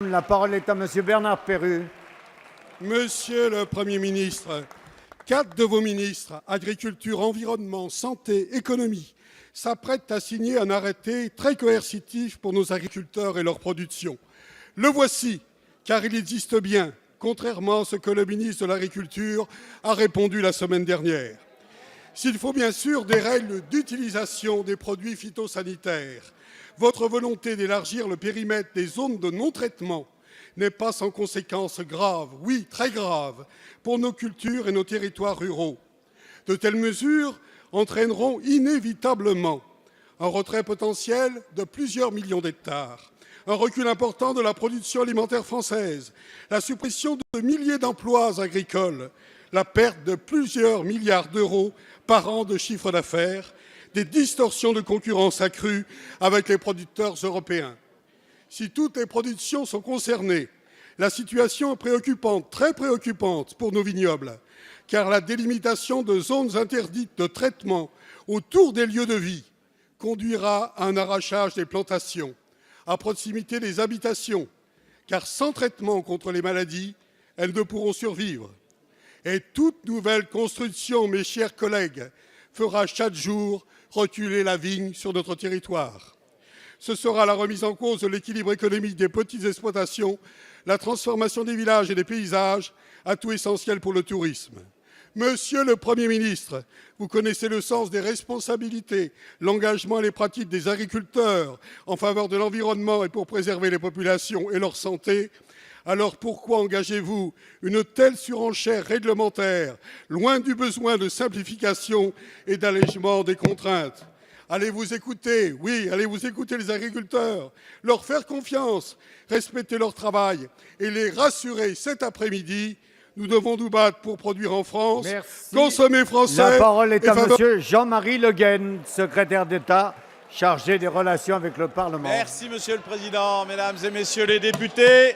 La parole est à Monsieur Bernard Perrut. Monsieur le Premier ministre, 4 de vos ministres, agriculture, environnement, santé, économie, s'apprêtent à signer un arrêté très coercitif pour nos agriculteurs et leur production. Le voici, car il existe bien, contrairement à ce que le ministre de l'Agriculture a répondu la semaine dernière. S'il faut bien sûr des règles d'utilisation des produits phytosanitaires, votre volonté d'élargir le périmètre des zones de non-traitement n'est pas sans conséquences graves, oui, très graves, pour nos cultures et nos territoires ruraux. De telles mesures entraîneront inévitablement un retrait potentiel de plusieurs millions d'hectares, un recul important de la production alimentaire française, la suppression de milliers d'emplois agricoles, la perte de plusieurs milliards d'euros par an de chiffre d'affaires, des distorsions de concurrence accrues avec les producteurs européens. Si toutes les productions sont concernées, la situation est préoccupante, très préoccupante pour nos vignobles, car la délimitation de zones interdites de traitement autour des lieux de vie conduira à un arrachage des plantations, à proximité des habitations, car sans traitement contre les maladies, elles ne pourront survivre. Et toute nouvelle construction, mes chers collègues, fera chaque jour reculer la vigne sur notre territoire. Ce sera la remise en cause de l'équilibre économique des petites exploitations, la transformation des villages et des paysages, atout essentiel pour le tourisme. Monsieur le Premier ministre, vous connaissez le sens des responsabilités, l'engagement et les pratiques des agriculteurs en faveur de l'environnement et pour préserver les populations et leur santé. Alors pourquoi engagez-vous une telle surenchère réglementaire, loin du besoin de simplification et d'allègement des contraintes? Allez-vous écouter, oui, allez-vous écouter les agriculteurs, leur faire confiance, respecter leur travail et les rassurer cet après-midi. Nous devons nous battre pour produire en France, Merci. Consommer français. La parole est à Monsieur Jean-Marie Le Guen, secrétaire d'État chargé des relations avec le Parlement. Merci Monsieur le Président, Mesdames et Messieurs les députés.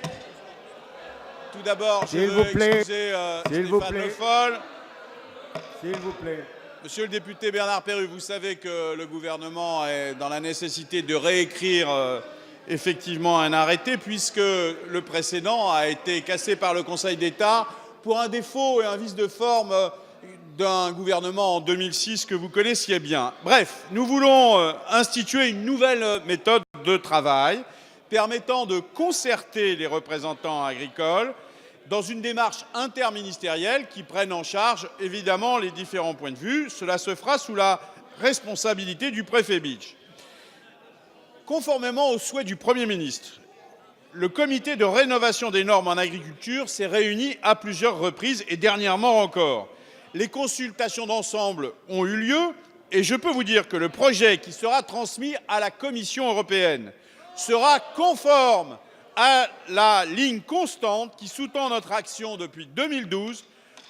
Tout d'abord, je veux excuser Stéphane Le Foll. S'il vous plaît. Monsieur le député Bernard Perrut, vous savez que le gouvernement est dans la nécessité de réécrire effectivement un arrêté puisque le précédent a été cassé par le Conseil d'État pour un défaut et un vice de forme d'un gouvernement en 2006 que vous connaissiez bien. Bref, nous voulons instituer une nouvelle méthode de travail permettant de concerter les représentants agricoles dans une démarche interministérielle qui prenne en charge évidemment les différents points de vue. Cela se fera sous la responsabilité du préfet Beach. Conformément aux souhaits du Premier ministre, le comité de rénovation des normes en agriculture s'est réuni à plusieurs reprises et dernièrement encore. Les consultations d'ensemble ont eu lieu et je peux vous dire que le projet qui sera transmis à la Commission européenne sera conforme à la ligne constante qui sous-tend notre action depuis 2012.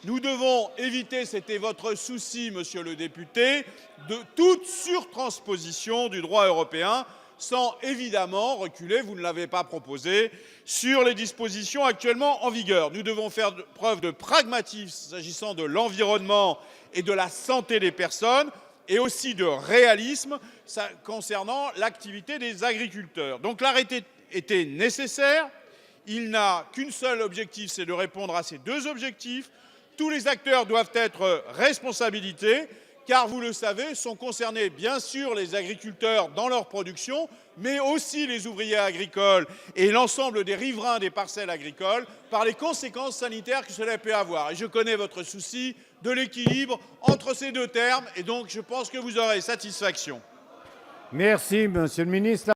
Nous devons éviter, c'était votre souci, monsieur le député, de toute surtransposition du droit européen, sans évidemment reculer, vous ne l'avez pas proposé, sur les dispositions actuellement en vigueur. Nous devons faire preuve de pragmatisme s'agissant de l'environnement et de la santé des personnes, et aussi de réalisme concernant l'activité des agriculteurs. Donc l'arrêté était nécessaire, il n'a qu'un seul objectif, c'est de répondre à ces deux objectifs. Tous les acteurs doivent être responsabilisés, car vous le savez, sont concernés bien sûr les agriculteurs dans leur production, mais aussi les ouvriers agricoles et l'ensemble des riverains des parcelles agricoles par les conséquences sanitaires que cela peut avoir. Et je connais votre souci de l'équilibre entre ces deux termes, et donc je pense que vous aurez satisfaction. Merci, Monsieur le ministre.